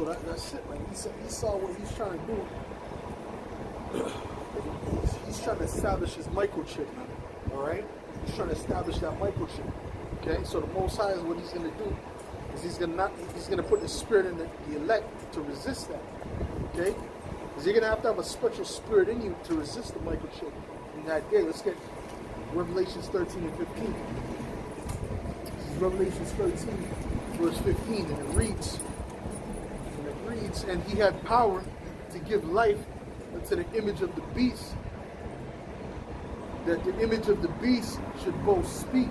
So that's it, man. Esau, what he's trying to do, he's trying to establish his microchip, man. All right? He's trying to establish that microchip. Okay? So the Most High is what he's going to do is he's going to put the spirit in the elect to resist that. Okay? Because you're going to have a special spirit in you to resist the microchip in that day. Let's get Revelations 13 and 15. This is Revelations 13, verse 15, and it reads, and he had power to give life unto the image of the beast, that the image of the beast should both speak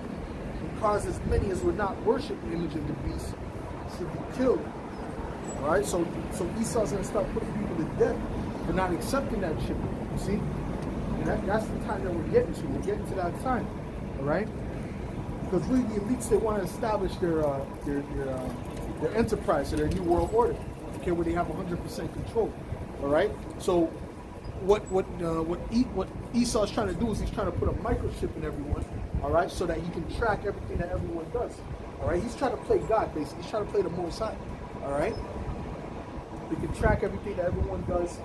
and cause as many as would not worship the image of the beast should be killed. All right, so Esau's going to start putting people to death for not accepting that shit. You see, and that's the time that we're getting to. We're getting to that time. All right, because really the elites, they want to establish their enterprise, or their new world order. Okay, where they have 100% control. All right. So, what Esau's trying to do is he's trying to put a microchip in everyone. All right, so that he can track everything that everyone does. All right. He's trying to play God, basically. He's trying to play the Most High. All right. They can track everything that everyone does.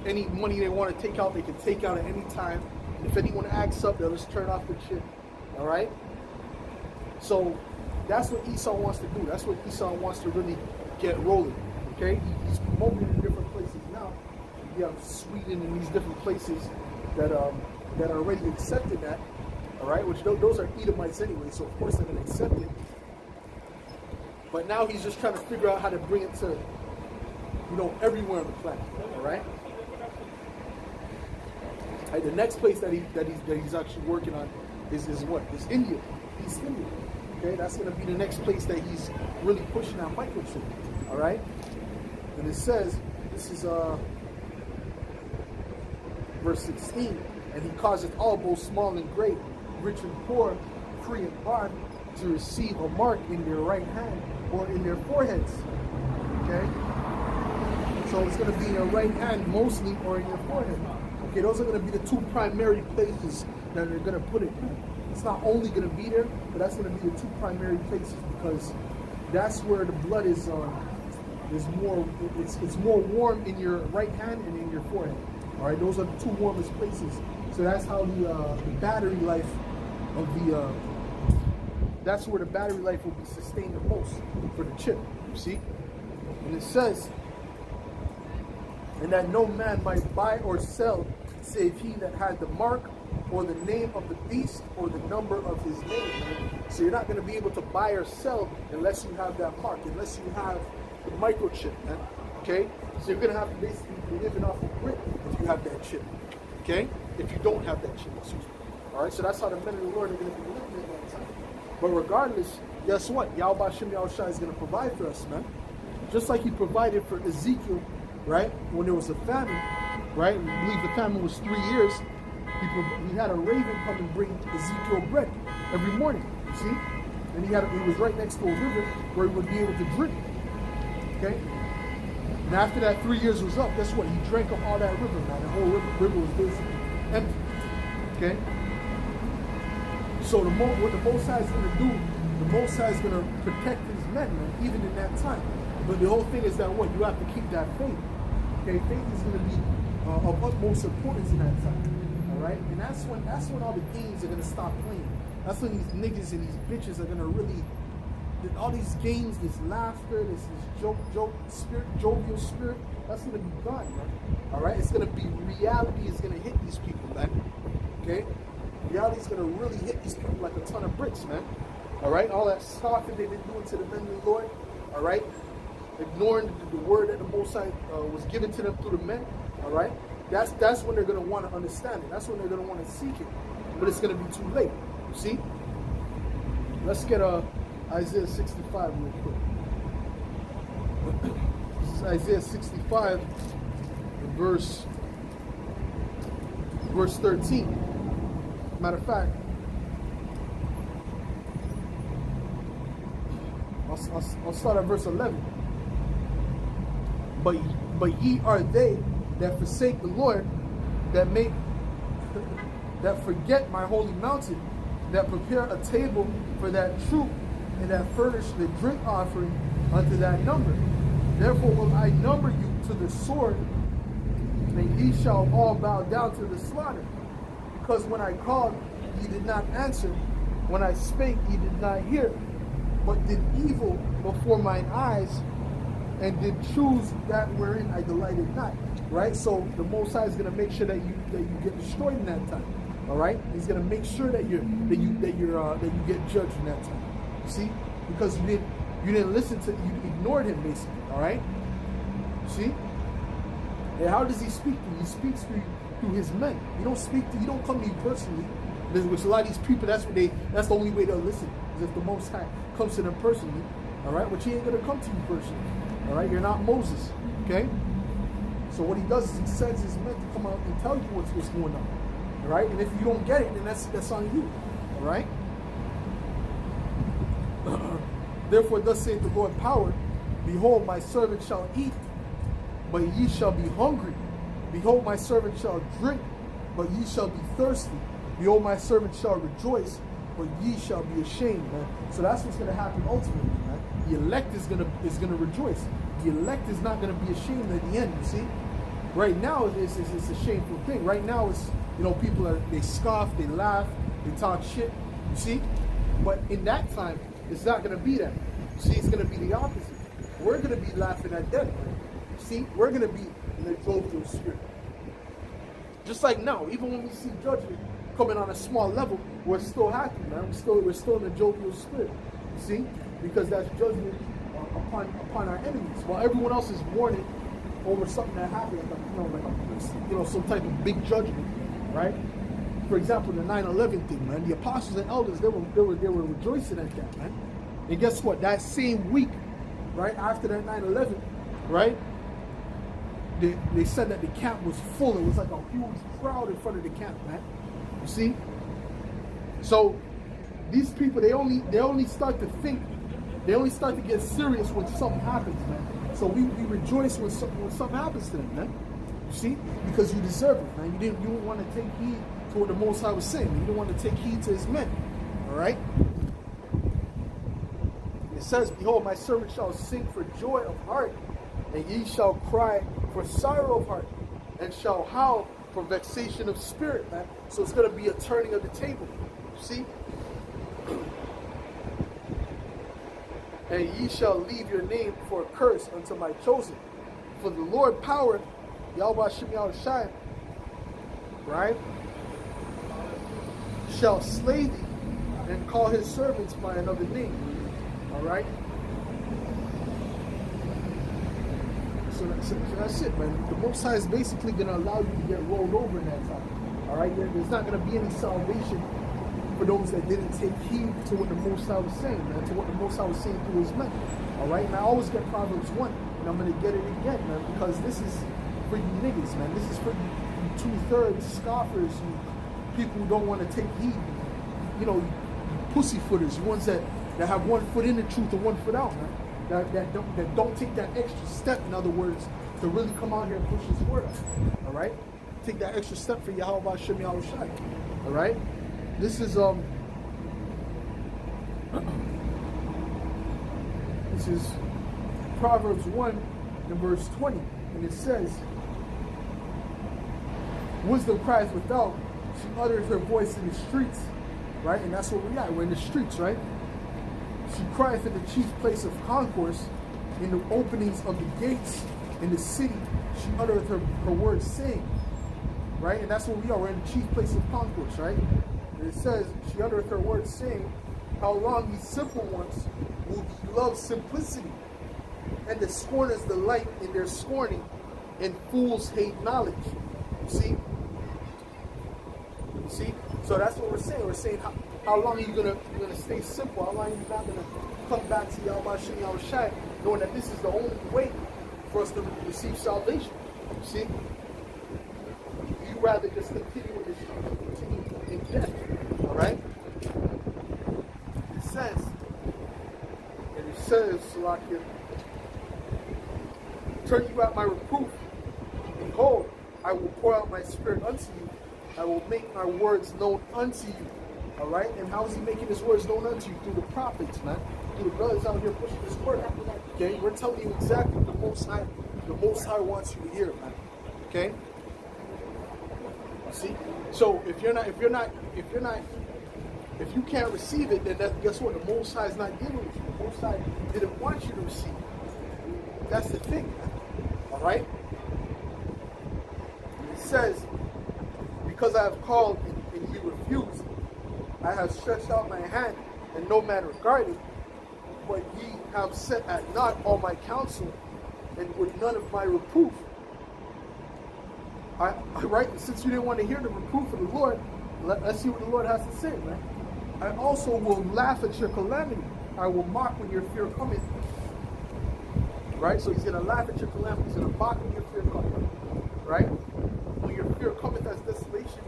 Any money they want to take out, they can take out at any time. And if anyone acts up, they'll just turn off the chip. All right. So that's what Esau wants to do. That's what Esau wants to really get rolling. Okay, he's promoting in different places now. You have Sweden and these different places that already accepted that. All right, which those are Edomites anyway, so of course they're going to accept it. But now he's just trying to figure out how to bring it to, everywhere on the planet. All right. The next place that he's actually working on is what? Is India, East India. Okay, that's going to be the next place that he's really pushing that microchip. All right. And it says, this is verse 16, and he causeth all, both small and great, rich and poor, free and bond, to receive a mark in their right hand or in their foreheads. Okay? So it's going to be in your right hand mostly, or in your forehead. Okay, those are going to be the two primary places that they're going to put it. It's not only going to be there, but that's going to be the two primary places, because that's where the blood is more. It's more warm in your right hand and in your forehead. All right, those are the two warmest places. So that's how the battery life of that's where the battery life will be sustained the most for the chip. You see, and it says, and that no man might buy or sell save he that had the mark or the name of the beast or the number of his name. So you're not going to be able to buy or sell unless you have that mark, unless you have the microchip, man. Okay? So you're going to have to basically be living off the grid if you have that chip. Okay? If you don't have that chip, excuse me. All right? So that's how the men of the Lord are going to be living at that time. But regardless, guess what? Yahweh Shem Yahushua is going to provide for us, man. Just like he provided for Ezekiel, right? When there was a famine, right? I believe the famine was 3 years. He had a raven come and bring Ezekiel bread every morning, you see? And he was right next to a river where he would be able to drink. Okay? And after that 3 years was up, guess what? He drank up all that river, man. The whole river was basically empty. Okay? So what the Most High is going to do, the Most High is going to protect his men, man, even in that time. But the whole thing is that what? You have to keep that faith. Okay? Faith is going to be of utmost importance in that time. All right? And that's when all the games are going to stop playing. That's when these niggas and these bitches are going to really, all these games, this laughter, this joke spirit, jovial spirit, that's going to be gone, man. All right? It's going to be, reality is going to hit these people, man. Okay? Reality is going to really hit these people like a ton of bricks, man. All right? All that stuff that they've been doing to the men of the Lord, all right? Ignoring the word that the Most High was given to them through the men, all right? That's when they're going to want to understand it. That's when they're going to want to seek it. But it's going to be too late. You see? Let's get Isaiah 65 real quick. This is Isaiah 65, verse 13. Matter of fact, I'll start at verse 11. But ye are they that forsake the Lord, that forget my holy mountain, that prepare a table for that troop, and that furnish the drink offering unto that number, Therefore will I number you to the sword, and ye shall all bow down to the slaughter. Because when I called, ye did not answer. When I spake, ye did not hear, but did evil before mine eyes, and did choose that wherein I delighted not. Right? So the Most High is going to make sure that you get destroyed in that time. All right? He's going to make sure that you get judged in that time. See? Because you didn't listen to, you ignored him basically. All right? See? And how does he speak to you? He speaks through his men. You don't come to you personally. Which a lot of these people, that's the only way they'll listen, is if the Most High comes to them personally. All right? But he ain't going to come to you personally. All right? You're not Moses. Okay? So what he does is he sends his men to come out and tell you what's going on. All right? And if you don't get it, then that's on you. All right? Therefore, thus saith the Lord power, behold, my servant shall eat, but ye shall be hungry. Behold, my servant shall drink, but ye shall be thirsty. Behold, my servant shall rejoice, but ye shall be ashamed, man. So that's what's going to happen ultimately, man. The elect is gonna rejoice. The elect is not going to be ashamed at the end, you see? Right now, it's a shameful thing. Right now, it's, people they scoff, they laugh, they talk shit, you see? But in that time, it's not going to be that. You see, it's going to be the opposite. We're going to be laughing at them. You see, we're going to be in the jovial spirit. Just like now, even when we see judgment coming on a small level, we're still happy, man. We're still in the jovial spirit. You see, because that's judgment upon our enemies, while everyone else is mourning over something that happened, like some type of big judgment, right? For example, the 9/11 thing, man. The apostles and elders, they were rejoicing at that, man. And guess what? That same week, right after that 9/11, right? They said that the camp was full. It was like a huge crowd in front of the camp, man. You see? So these people, they only start to think, they only start to get serious when something happens, man. So we rejoice when something happens to them, man. You see? Because you deserve it, man. You didn't want to take heed to what the Most High was saying. You didn't want to take heed to his men. All right? It says, behold, my servant shall sing for joy of heart, and ye shall cry for sorrow of heart, and shall howl for vexation of spirit, man. So it's going to be a turning of the table. You see? And ye shall leave your name for a curse unto my chosen. For the Lord power, Yahweh Shem Yahushai, right, shall slay thee and call his servants by another name. All right? So that's it, man. The Most High is basically going to allow you to get rolled over in that time. All right? There's not going to be any salvation for those that didn't take heed to what the Most High was saying, man, to what the Most High was saying through his men. All right? And I always get Proverbs 1, and I'm going to get it again, man, because this is for you niggas, man. This is for you two-thirds scoffers, you people who don't want to take heed, you pussyfooters, you ones that have 1 foot in the truth and 1 foot out, man. That don't take that extra step, in other words, to really come out here and push his word out. All right? Take that extra step for Yahweh Shem Yahushai. All right? This is Proverbs 1 and verse 20, and it says, wisdom cries without, she utters her voice in the streets, right? And that's where we are. We're in the streets, right? She crieth in the chief place of concourse, in the openings of the gates, in the city. She uttereth her words, saying, right? And that's where we are. We're in the chief place of concourse, right? And it says, she uttereth her words, saying, how long ye simple ones will ye love simplicity, and the scorners delight in their scorning, and fools hate knowledge. You see? You see? So that's what we're saying. We're saying, how long are you gonna stay simple? How long are you not gonna come back to Yahweh Shem Yahushai, knowing that this is the only way for us to receive salvation? You see? You rather just continue with this, continue in death. All right? It says, Salakia, turn you out my reproof. Behold, I will pour out my spirit unto you. I will make my words known unto you. All right? And how is he making his words known unto you? Through the prophets, man. Through the brothers out here pushing his word. Okay? We're telling you exactly what the Most High wants you to hear, man. Okay? See? So if you can't receive it, then guess what? The Most High is not giving it to you. The Most High didn't want you to receive it. That's the thing, man. All right? It says, because I have called and you refused, I have stretched out my hand and no man regarded, but ye have set at naught all my counsel and with none of my reproof. I right, since you didn't want to hear the reproof of the Lord, let's see what the Lord has to say, man. I also will laugh at your calamity. I will mock when your fear cometh. Right? So he's going to laugh at your calamity. He's going to mock when your fear cometh. Right? When your fear cometh as desolation,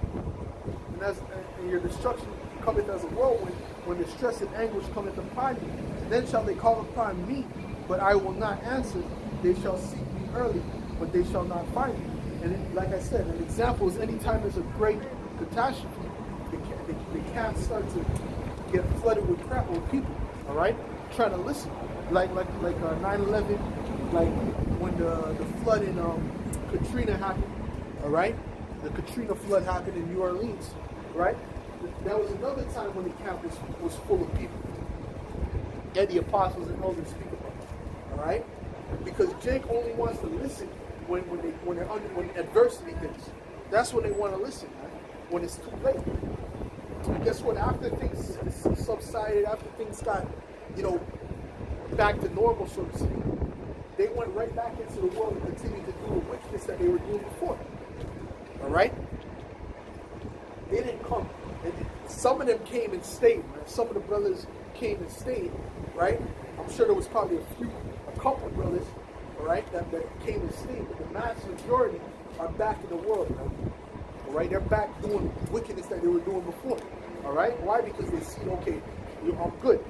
and your destruction cometh as a whirlwind, when distress and anguish cometh upon you, then shall they call upon me, but I will not answer. They shall seek me early, but they shall not find me. And like I said, an example is anytime there's a great catastrophe, the camps start to get flooded with crap with people, all right? Trying to listen. Like 9/11, like when the flood in Katrina happened, all right? The Katrina flood happened in New Orleans, right? That was another time when the camp was full of people. And the apostles and elders speak about it, all right? Because Jake only wants to listen when adversity hits. That's when they want to listen, man. When it's too late. And guess what? After things subsided, after things got, back to normal, so to speak, they went right back into the world and continued to do the wickedness that they were doing before. All right? They didn't come. Some of them came and stayed, man. Some of the brothers came and stayed, right? I'm sure there was probably a couple brothers, all right, that came and stayed, but the mass majority are back in the world, man. All right? They're back doing wickedness that they were doing before. All right? Why? Because they see, okay, I'm good.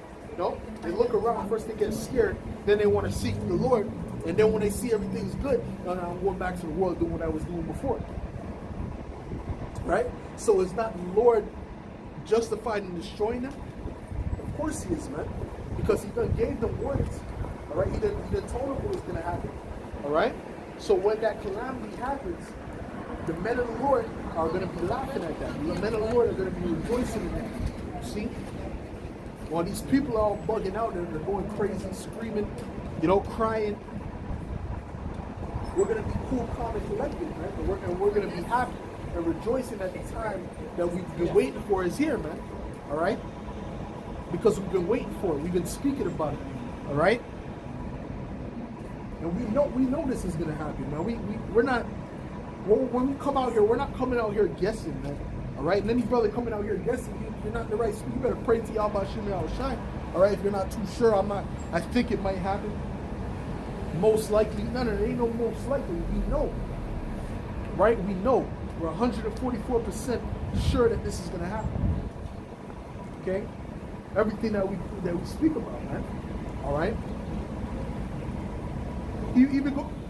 They look around, first they get scared, then they want to seek the Lord, and then when they see everything's good, no, I'm going back to the world doing what I was doing before. Right? So is not the Lord justified in destroying them? Of course he is, man. Because he done gave them words. All right? He done told them what was going to happen. All right? So when that calamity happens, the men of the Lord are going to be laughing at that. The men of the Lord are going to be rejoicing in that. You see? While these people are all bugging out and they're going crazy, screaming, crying, we're going to be cool, calm, and collected, man. And we're going to be happy and rejoicing at the time that we've been waiting for is here, man. All right? Because we've been waiting for it. We've been speaking about it. All right? And we know this is going to happen, man. We're not, when we come out here, we're not coming out here guessing, man. All right? And any brother coming out here guessing, you're not in the right speed. You better pray to Yahweh Shem Yahushai. All right? If you're not too sure, I think it might happen. Most likely. No, there ain't no most likely. We know. Right? We know. We're 144% sure that this is going to happen. Okay? Everything that we speak about, man. All right?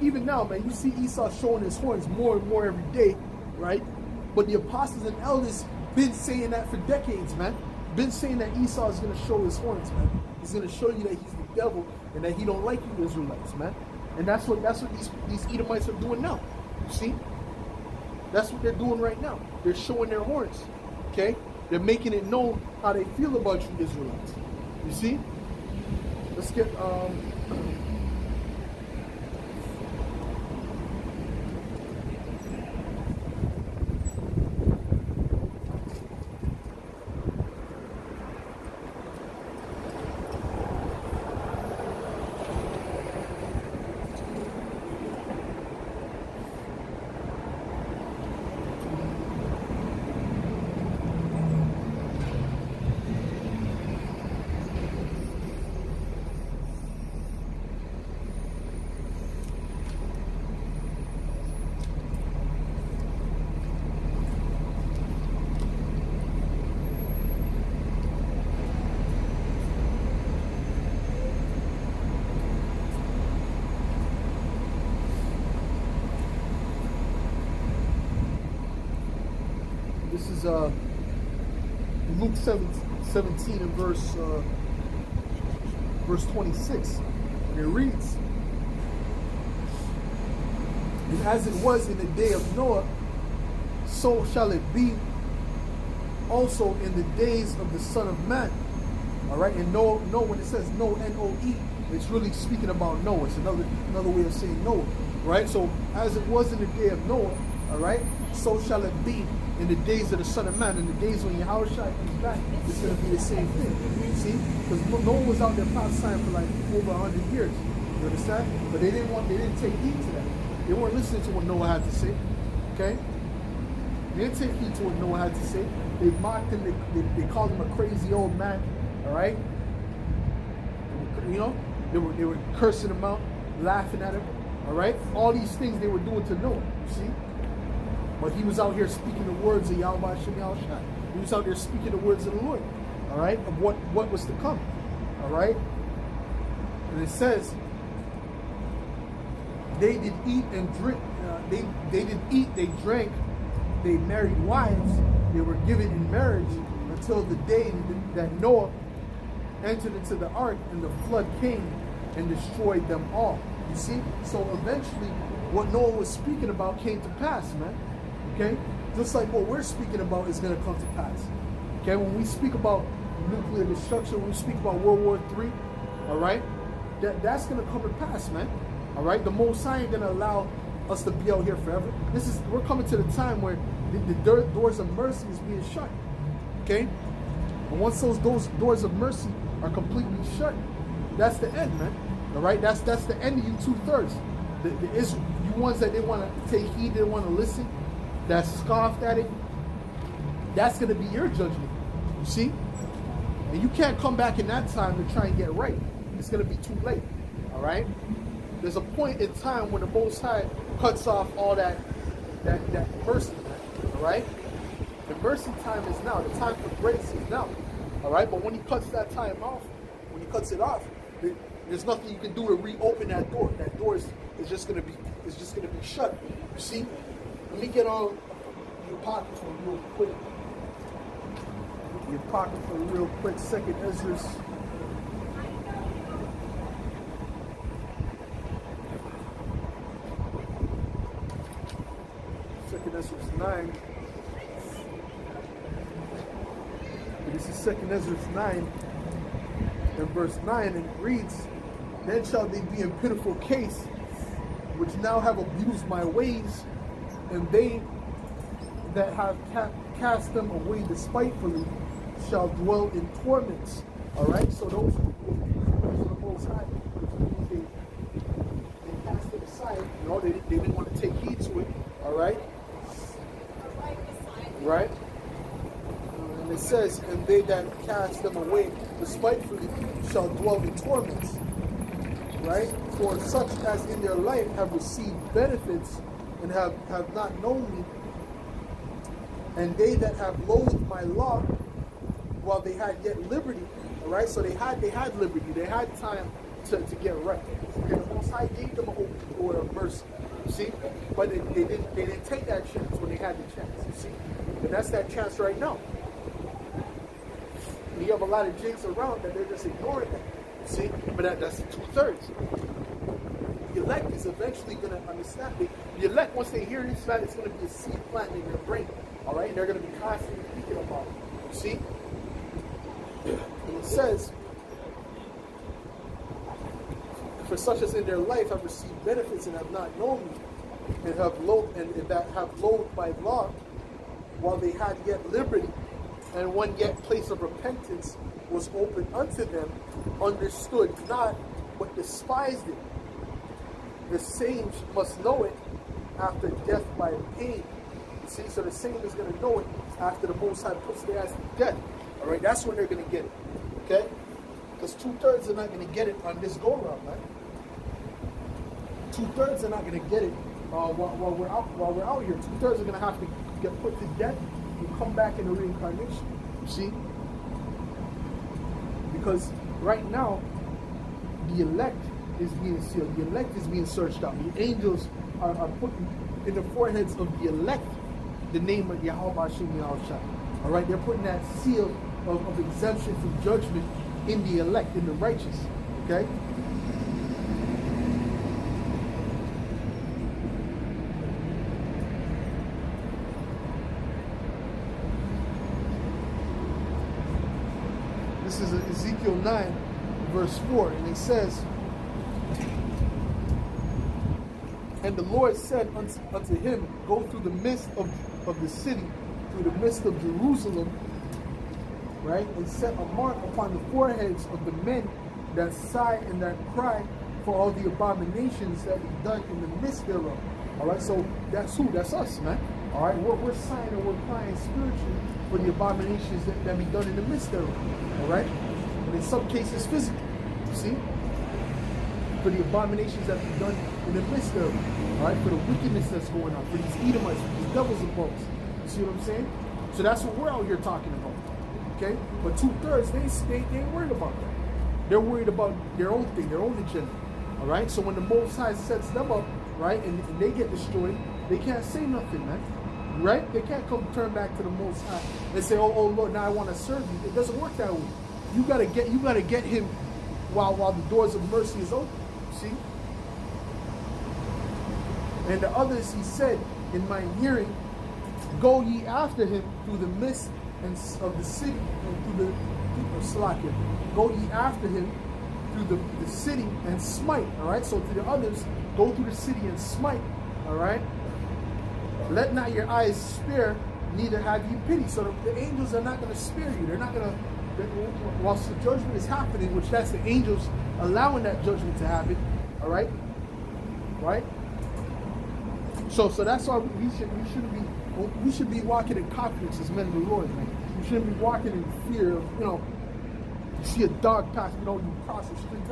Even now, man, you see Esau showing his horns more and more every day, right? But the apostles and elders been saying that for decades, man. Been saying that Esau is going to show his horns, man. He's going to show you that he's the devil and that he don't like you Israelites, man. And that's what these Edomites are doing now. You see? That's what they're doing right now. They're showing their horns. Okay? They're making it known how they feel about you Israelites. You see? Let's get Luke 17 and verse 26. And it reads, and as it was in the day of Noah, so shall it be also in the days of the Son of Man. All right, and Noah, when it says Noah, N-O-E, it's really speaking about Noah. It's another way of saying Noah, right? So as it was in the day of Noah, all right, so shall it be in the days of the Son of Man. In the days when Yahushua comes back, it's going to be the same thing. You see, because Noah was out there prophesying for like over 100 years. You understand? But they didn't take heed to that. They weren't listening to what Noah had to say. Okay? They didn't take heed to what Noah had to say. They mocked him. They called him a crazy old man. All right? You know, they were cursing him out, laughing at him. All right? All these things they were doing to Noah. You see? But he was out here speaking the words of Yahweh Hashem Yahushua. He was out there speaking the words of the Lord. All right? Of what was to come. All right? And it says, they did eat and drink. They did eat, they drank, they married wives, they were given in marriage until the day that Noah entered into the ark and the flood came and destroyed them all. You see? So eventually, what Noah was speaking about came to pass, man. Okay? Just like what we're speaking about is going to come to pass. Okay? When we speak about nuclear destruction, when we speak about World War III, all right? That's going to come to pass, man. All right, the Most High ain't gonna allow us to be out here forever. We're coming to the time where the doors of mercy is being shut. Okay, and once those doors of mercy are completely shut, that's the end, man. All right, that's the end of you 2/3. You ones that they want to take heed, they want to listen, that scoffed at it. That's gonna be your judgment. You see, and you can't come back in that time to try and get right. It's gonna be too late. All right. There's a point in time when the Most High cuts off all that mercy, all right? The mercy time is now. The time for grace is now, all right? But when he cuts that time off, when he cuts it off, there's nothing you can do to reopen that door. That door is just gonna be shut. You see? Let me get on your apocrypha real quick. The apocrypha real quick. Second Ezra. Ezra 9. This is 2nd Ezra 9 and verse 9, and it reads, then shall they be in pitiful case, which now have abused my ways, and they that have cast them away despitefully shall dwell in torments. All right, so those of the Most High, they cast it aside. You know, they didn't want to take heed to it. All right. Right? And it says, and they that cast them away despitefully shall dwell in torments. Right? For such as in their life have received benefits and have not known me, and they that have loathed my law while they had yet liberty. All right? So they had liberty. They had time to get right. Okay, the Most High gave them a open door of mercy. You see? But they didn't take that chance when they had the chance. You see? And that's that chance right now. And you have a lot of jigs around that they're just ignoring that. You see? But that's 2/3. The elect is eventually going to understand it. The elect, once they hear this, that it's going to be a seed planted in their brain. All right? And they're going to be constantly thinking about it. You see? And it says, for such as in their life have received benefits and have not known me, and that have loathed my law, while they had yet liberty, and one yet place of repentance was open unto them, understood not, but despised it. The same must know it after death by pain. You see, so the same is going to know it after the Most High puts their ass to death. All right, that's when they're going to get it. Okay? Because 2/3 are not going to get it on this go-round, man. 2/3 are not going to get it while we're out here. 2/3 are going to have to get put to death and come back in the reincarnation. You see? Because right now, the elect is being sealed. The elect is being searched out. The angels are putting in the foreheads of the elect the name of Yahweh Hashem Yahushua. All right, they're putting that seal of exemption from judgment in the elect, in the righteous. Okay. This is Ezekiel 9, verse 4, and it says, "And the Lord said unto him, Go through the midst of the city, through the midst of Jerusalem, right, and set a mark upon the foreheads of the men that sigh and that cry for all the abominations that be done in the midst thereof." All right, so that's who? That's us, man. All right, we're sighing and we're crying spiritually for the abominations that be done in the midst thereof. All right, and in some cases physical. You see, for the abominations that be done in the midst thereof. All right, for the wickedness that's going on, for these Edomites, for these devils and bugs. You see what I'm saying? So that's what we're out here talking about. Okay, but 2/3 they ain't worried about that. They're worried about their own thing, their own agenda. All right, so when the Most High sets them up, right, and they get destroyed, they can't say nothing, man. Right? They can't come turn back to the Most High and say, "Oh Lord, now I want to serve you." It doesn't work that way. You gotta get him while the doors of mercy is open. See? And the others, he said, in mine hearing, "Go ye after him through the midst of the city, and through the Slakia. Go ye after him through the city and smite." All right. So to the others, go through the city and smite. All right. "Let not your eyes spare, neither have you pity." So the angels are not going to spare you. They're not going to, whilst the judgment is happening, which that's the angels allowing that judgment to happen. All right. Right. So that's why we should be walking in confidence as men of the Lord, man. We shouldn't be walking in fear of, you see a dog pass, you cross the street.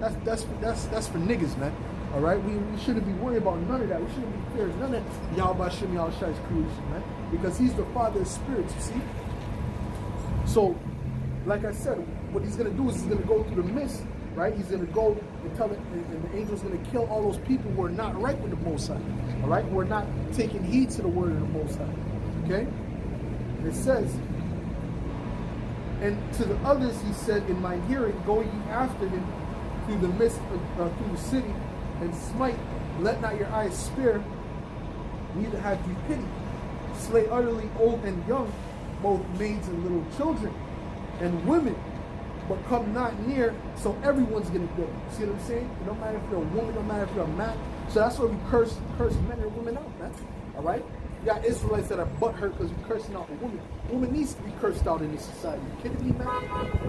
That's for niggas, man. All right, we shouldn't be worried about none of that. We shouldn't be fearing none of Yahweh Shem Yahushai's creation, man, because He's the Father of spirits. You see. So, like I said, what He's gonna do is He's gonna go through the mist, right? He's gonna go and tell it, and the angel's gonna kill all those people who are not right with the Most High. All right, who are not taking heed to the word of the Most High. Okay. And it says, "And to the others he said in my hearing, Go ye after him through the midst of through the city, and smite. Let not your eyes spare, neither have you pity. Slay utterly old and young, both maids and little children, and women, but come not near." So everyone's gonna go. See what I'm saying? It don't matter if you're a woman, no matter if you're a man. So that's why we curse men and women out, man. All right. You got Israelites that are butthurt because we're cursing out a woman. A woman needs to be cursed out in this society. You kidding me, man?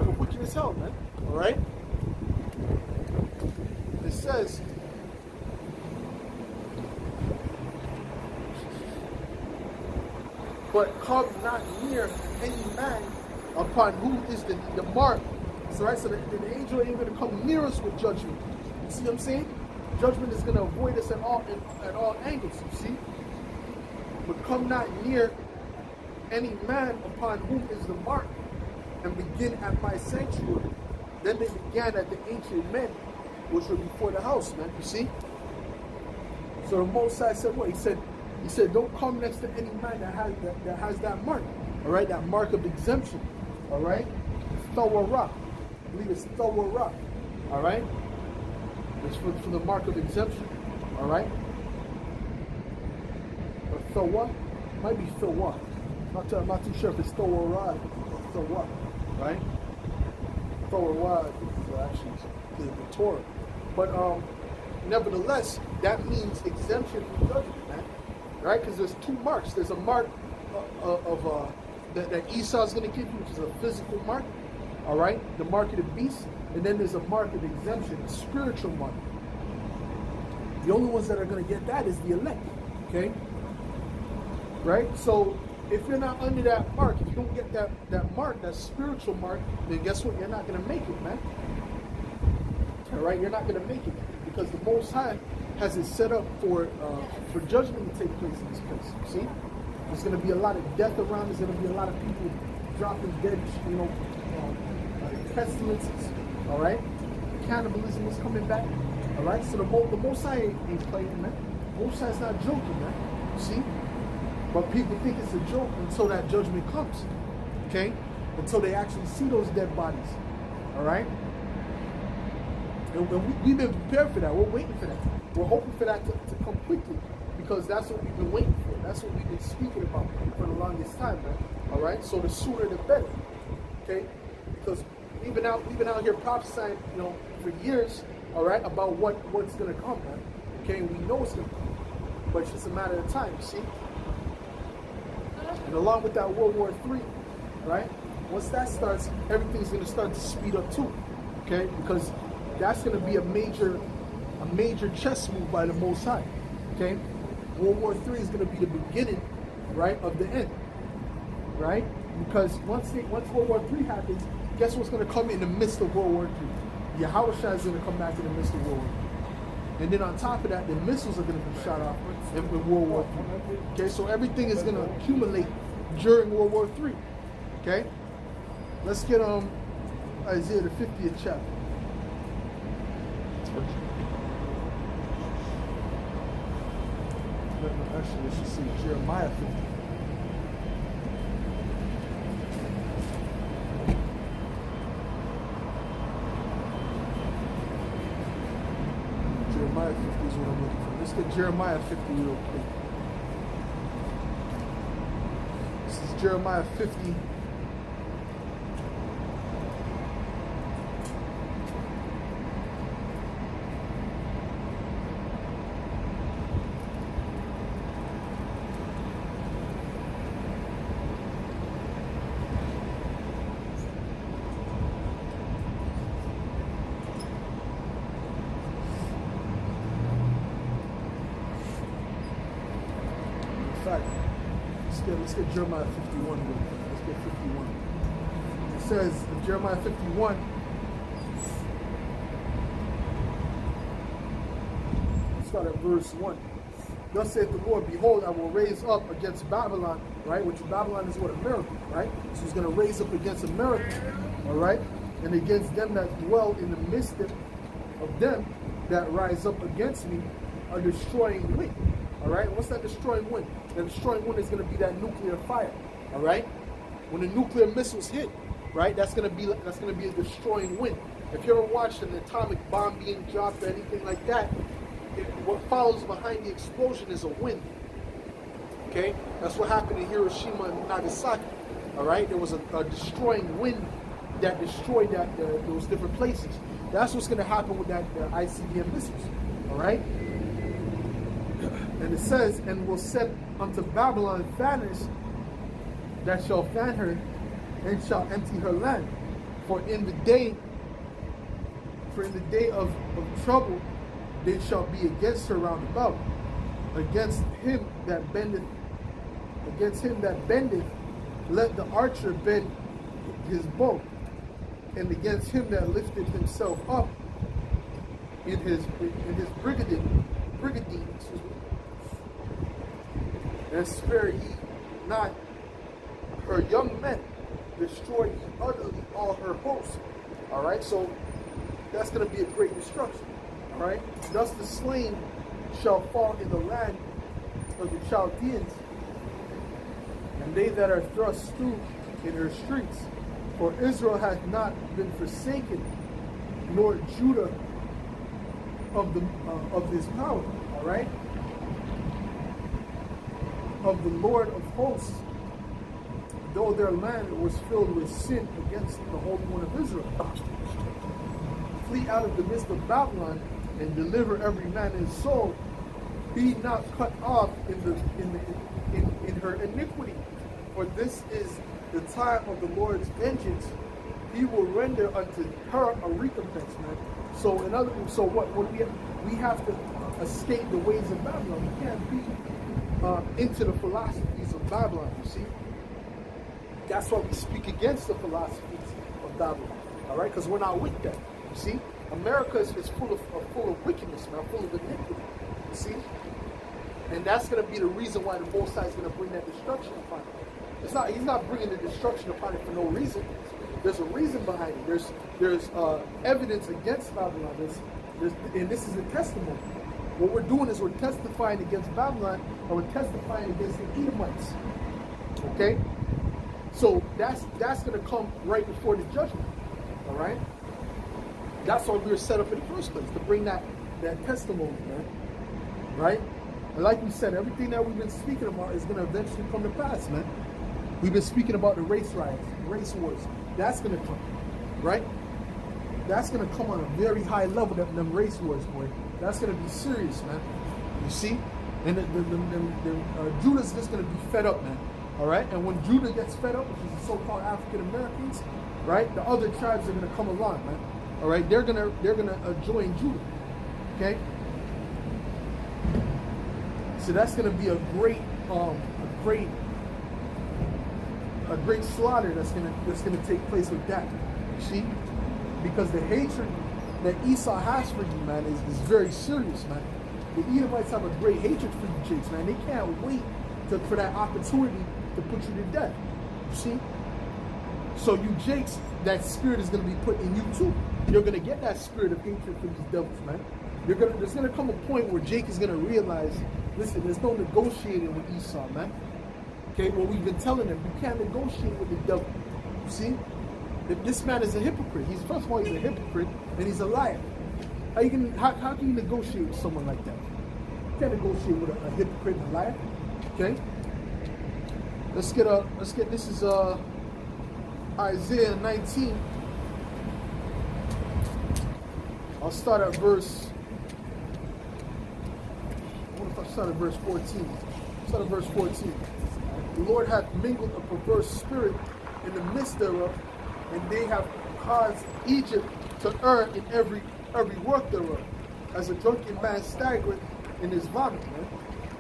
We're wicked as hell, man. All right. It says, "But come not near any man upon whom is the mark." So, right, so the angel ain't going to come near us with judgment. You see what I'm saying? Judgment is going to avoid us at all angles. You see? "But come not near any man upon whom is the mark, and begin at my sanctuary." Then they began at the ancient men, which were before the house, man. You see? So the Most High said what? He said, "Don't come next to any man that has that mark." All right, that mark of exemption. All right, Thawara. I believe it's Thawara. All right, it's for the mark of exemption. All right, or Thawa, might be Thawa. I'm not too sure if it's Thawara or Thawa. Right, Thawara is actually the Torah, but nevertheless, that means exemption from judgment, man. Right? Because there's two marks. There's a mark that Esau's going to give you, which is a physical mark. All right? The mark of the beast. And then there's a mark of exemption, a spiritual mark. The only ones that are going to get that is the elect. Okay? Right? So, if you're not under that mark, if you don't get that mark, that spiritual mark, then guess what? You're not going to make it, man. All right? You're not going to make it. Because the Most High has it set up for judgment to take place in this place. See, there's going to be a lot of death around. There's going to be a lot of people dropping dead, pestilences. All right, cannibalism is coming back. All right, so the Most High ain't playing, man. Most High's not joking, man. See, but people think it's a joke until that judgment comes. okay? Until they actually see those dead bodies, all right? And we've been prepared for that. We're waiting for that. We're hoping for that to come quickly, because that's what we've been waiting for. That's what we've been speaking about for the longest time, man. All right? So the sooner the better, okay? Because we've been out here prophesying, for years, all right, about what's going to come, man. Okay? And we know it's going to come. But it's just a matter of time, you see? And along with that World War III, right? Once that starts, everything's going to start to speed up too, okay? Because that's going to be a major chess move by the Most High, okay? World War III is going to be the beginning, right, of the end, right? Because once World War III happens, guess what's going to come in the midst of World War III? Yahushua is going to come back in the midst of World War III. And then on top of that, the missiles are going to be shot off in World War III. Okay, so everything is going to accumulate during World War III. Okay, let's get Isaiah the 50th chapter. Actually, let's just see Jeremiah 50. Jeremiah 50 is what I'm looking for. Let's get Jeremiah 50 real quick. This is Jeremiah 50. Let's get Jeremiah 51 real quick. Let's get 51. It says in Jeremiah 51, start at verse 1. Thus saith the Lord, behold, I will raise up against Babylon, right? Which Babylon is what? America, right? So he's going to raise up against America, all right? And against them that dwell in the midst of them that rise up against me, a destroying wind. All right, what's that destroying wind? The destroying wind is going to be that nuclear fire. All right, when the nuclear missiles hit, right, that's going to be a destroying wind. If you ever watched an atomic bomb being dropped or anything like that, what follows behind the explosion is a wind. Okay, that's what happened in Hiroshima and Nagasaki. All right, there was a destroying wind that destroyed those different places. That's what's going to happen with the ICBM missiles. All right. And it says, and will set unto Babylon fanners that shall fan her and shall empty her land. For in the day of trouble they shall be against her round about. Against him that bendeth, let the archer bend his bow, and against him that lifted himself up in his brigandine, and spare ye not her young men, destroy ye utterly all her hosts. All right, so that's going to be a great destruction. All right, thus the slain shall fall in the land of the Chaldeans, and they that are thrust through in her streets. For Israel hath not been forsaken, nor Judah of his power. All right, of the Lord of hosts, though their land was filled with sin against the Holy One of Israel. Flee out of the midst of Babylon and deliver every man his soul. Be not cut off in her iniquity, for this is the time of the Lord's vengeance. He will render unto her a recompense, man. So in other words, so what we have to escape the ways of Babylon. We can't be into the philosophies of Babylon, you see. That's why we speak against the philosophies of Babylon, all right? Because we're not with them, you see. America is full of wickedness, man, full of iniquity, you see. And that's going to be the reason why the Most High is going to bring that destruction upon it. He's not bringing the destruction upon it for no reason. There's a reason behind it. There's evidence against Babylon. And this is a testimony. What we're doing is we're testifying against Babylon, and we're testifying against the Edomites. Okay? So that's going to come right before the judgment. All right. That's why we were set up in the first place, to bring that testimony, man. Right? And like we said, everything that we've been speaking about is going to eventually come to pass, man. We've been speaking about the race riots, race wars. That's going to come, right? That's going to come on a very high level, them race wars, boy. That's going to be serious, man. You see? And Judah's just going to be fed up, man. All right? And when Judah gets fed up, which is the so-called African Americans, right? The other tribes are going to come along, man. All right? They're gonna join Judah. Okay? So that's going to be a great slaughter that's gonna take place with that. You see? Because the hatred that Esau has for you, man, is very serious, man. The Edomites have a great hatred for you, Jakes, man. They can't wait for that opportunity to put you to death. You see? So you Jakes, that spirit is gonna be put in you too. You're gonna get that spirit of hatred for these devils, man. There's gonna come a point where Jake is gonna realize, listen, there's no negotiating with Esau, man. Okay, well, we've been telling him, you can't negotiate with the devil. You see? This man is a hypocrite. First of all, he's a hypocrite, and he's a liar. How can you negotiate with someone like that? You can't negotiate with a hypocrite and a liar. Okay? Let's get this is Isaiah 19. I'll start at verse 14. Start at verse 14. The Lord hath mingled a perverse spirit in the midst thereof, and they have caused Egypt to err in every work thereof, as a drunken man staggereth in his vomit, man.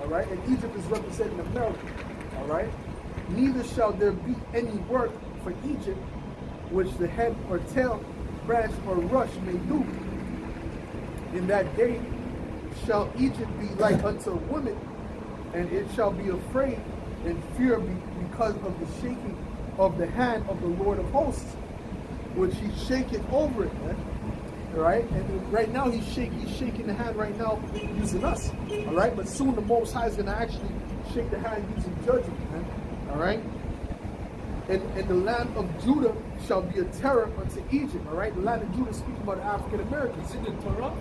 All right, and Egypt is representing America. All right, neither shall there be any work for Egypt which the head or tail, branch or rush may do. In that day shall Egypt be like unto a woman, and it shall be afraid and fear because of the shaking of the hand of the Lord of hosts, which he shaketh over it, man. All right, and right now he's shaking the hand right now using us. All right, but soon the Most High is going to actually shake the hand using judgment, man. All right, and the land of Judah shall be a terror unto Egypt. All right, the land of Judah, speaking about the African Americans. Is it the Torah?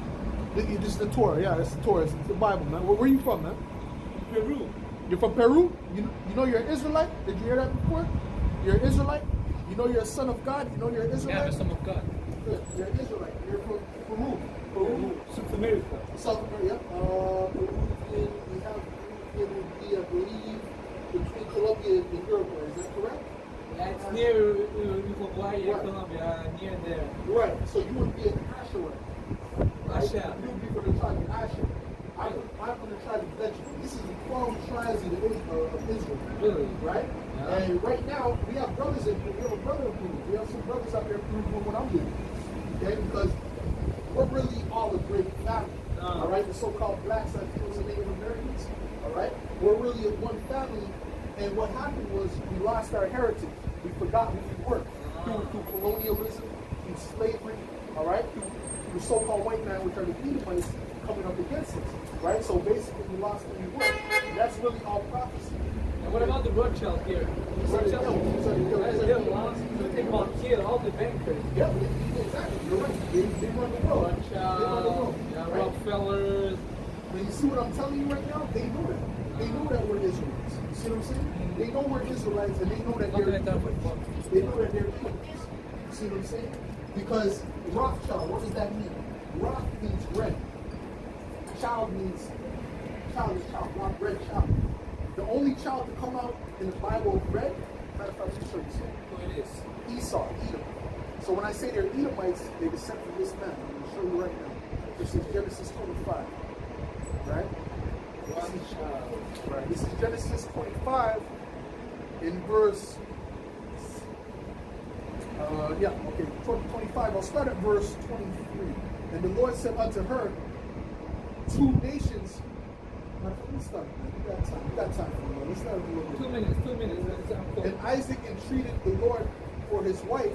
This is the Torah, yeah, it's the Torah, it's the Bible, man. Where are you from, man? Peru. You're from Peru? You know you're an Israelite? Did you hear that before? You're an Israelite? You know you're a son of God? You know you're an Israelite? Yeah, I'm a son of God. Good. You're an Israelite. You're from Peru. Peru. South America. South America, Peruvian, we have Peruvian would be, I believe, between Colombia and Uruguay. Is that correct? Yeah, it's near Uruguay and Right. Colombia, near there. Right. So you would be an Asherite. Right? Asher. You would be from the tribe of Asher. I'm from the tribe of Benjamin. This is the 12 tribes of Israel. Really? Right? Yeah. And right now, we have brothers in Peru. We have a brother in Peru. We have some brothers out there in Peru doing what I'm doing. Okay? Because we're really all a great family. All right? The so-called blacks, like those Native Americans. All right? We're really one family. And what happened was we lost our heritage. We forgot who we were. Through colonialism, through slavery, all right? Through the so-called white man, which are the Edomites, coming up against us, right? So basically, we lost who we were. That's really all prophecy. And what about the Rothschild here? Rothschild, they about kill all the bankers. Yeah, exactly. You're right. They run the world. Rothschild, Right? Rockefellers. But you see what I'm telling you right now? They know that. They know that we're Israelites. You see what I'm saying? They know we're Israelites, and they know that they're Edomites. They know that they're Edomites. You see what I'm saying? Because Rothschild, what does that mean? Roth means red. Child means child is child, not red child. The only child to come out in the Bible of red, matter of fact, let me show you something. Who it is? Esau, Edom. So when I say they're Edomites, they descend from this man. I'm going to show you right now. This is Genesis 25. Right? Rothschild. Right. This is Genesis 25 in verse 25. I'll start at verse 23. And the Lord said unto her, two nations. Let's start, man. We got time. We got time for it. Let's start with a little bit. 2 minutes. And Isaac entreated the Lord for his wife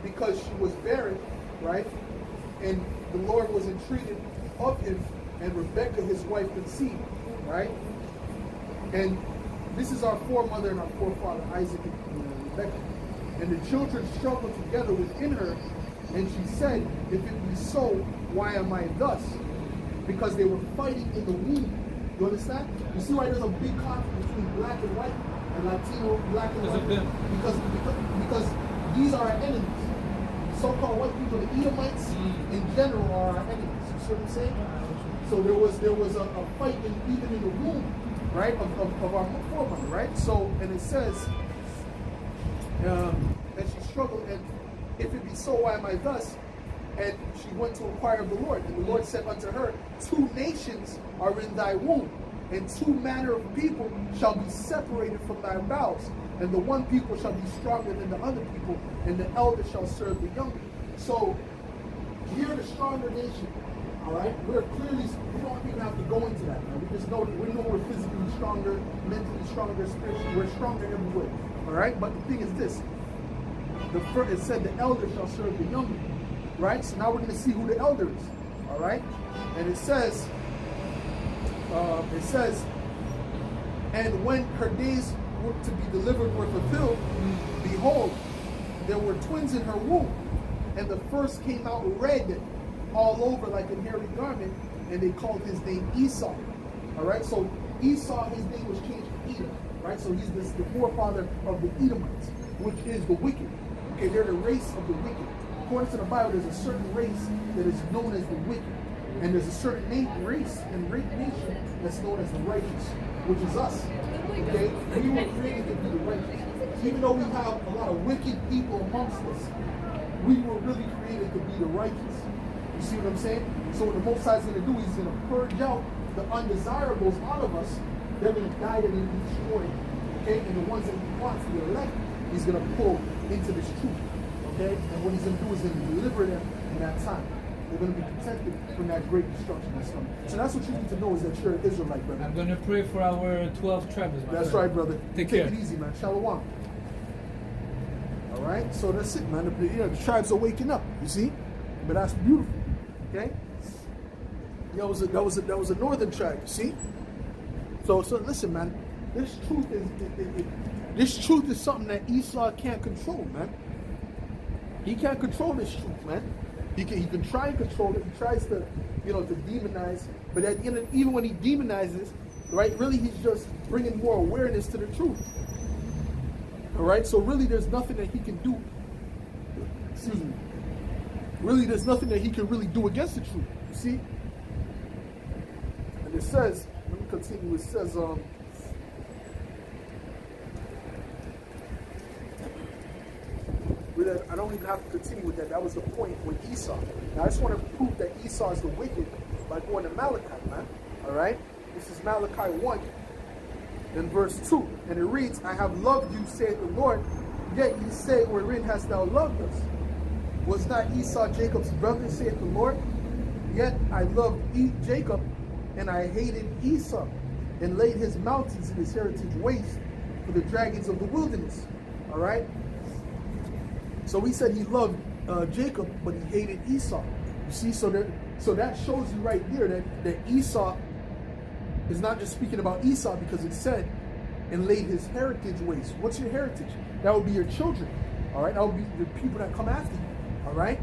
because she was barren, right? And the Lord was entreated of him, and Rebekah, his wife, conceived, right? And this is our foremother and our forefather, Isaac and Rebekah. And the children struggled together within her, and she said, if it be so, why am I thus? Because they were fighting in the womb. You understand? You see why there's a big conflict between black and white and Latino, black and Because of white? them. Because these are our enemies. So-called white people, the Edomites in general are our enemies. You see what I'm saying? So there was a fight even in the womb, right, of our forefather, right? So, and it says, and she struggled, and if it be so, why am I thus? And she went to inquire of the Lord. And the Lord said unto her, 2 nations are in thy womb, and 2 manner of people shall be separated from thy bowels. And the one people shall be stronger than the other people, and the elder shall serve the younger. So, you're the stronger nation. All right, we don't even have to go into that. Right? We just know we're physically stronger, mentally stronger, spiritually, we're stronger every way. All right, but the thing is this: it said the elder shall serve the younger. Right. So now we're going to see who the elder is. All right, and it says, and when her days were to be delivered were fulfilled, behold, there were twins in her womb, and the first came out red all over like a hairy garment, and they called his name Esau. All right, so Esau, his name was changed to Edom. Right, so he's the forefather of the Edomites, which is the wicked. Okay, they're the race of the wicked. According to the Bible, there's a certain race that is known as the wicked, and there's a certain race and nation that's known as the righteous, which is us. Okay, we were created to be the righteous. Even though we have a lot of wicked people amongst us, we were really created to be the righteous. You see what I'm saying? So what the Most High is going to do, he's going to purge out the undesirables out of us. They're going to die and be destroyed. Okay? And the ones that he wants, the elect, he's going to pull into this truth. Okay? And what he's going to do is going to deliver them in that time. They're going to be protected from that great destruction that's coming. So that's what you need to know, is that you're an Israelite, brother. I'm going to pray for our 12 tribes. That's right, brother. Take care. It easy, man. Shalom. All right? So that's it, man. The tribes are waking up, you see? But that's beautiful. Okay? That was a northern tribe, you see? So listen, man. This truth is something that Esau can't control, man. He can't control this truth, man. He can try and control it. He tries to, to demonize. But at the end, even when he demonizes, right? Really, he's just bringing more awareness to the truth. All right. So really, there's nothing that he can do. Excuse me. Really, there's nothing that he can really do against the truth. You see? And it says, let me continue. It says, I don't even have to continue with that. That was the point with Esau. Now, I just want to prove that Esau is the wicked by going to Malachi, man. All right? This is Malachi 1 and verse 2. And it reads, I have loved you, saith the Lord, yet ye say, wherein hast thou loved us? Was not Esau Jacob's brother, saith the Lord? Yet I loved Jacob, and I hated Esau, and laid his mountains and his heritage waste for the dragons of the wilderness. All right? So he said he loved Jacob, but he hated Esau. You see, so that shows you right there that Esau is not just speaking about Esau, because it said, and laid his heritage waste. What's your heritage? That would be your children. All right? That would be the people that come after you. All right?